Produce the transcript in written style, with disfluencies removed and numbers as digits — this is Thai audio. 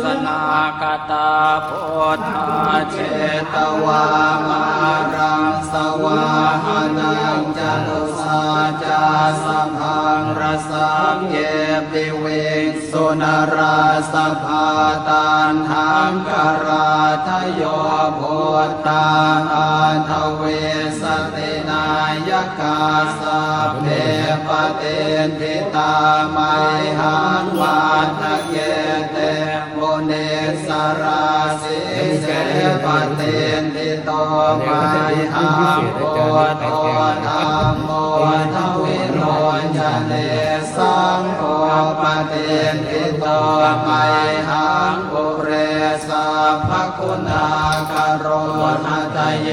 สนากตาพุทธาเจตวามารังสวาหานังจตุสาจาสัพพังรสังเยปิเวงสุนราสภาตันทังกราทโยพุทธาอันทเวสตินายกาสัพเพปเตนทิตาไมหังมาทะเยเตโมเนสราสิเสปเตนทิโตไมหังโพโตธัมโมทวิโรจเนสังโฆปเตนทิโตไมหังปุเรสัพพคุณาคโรหะตะเย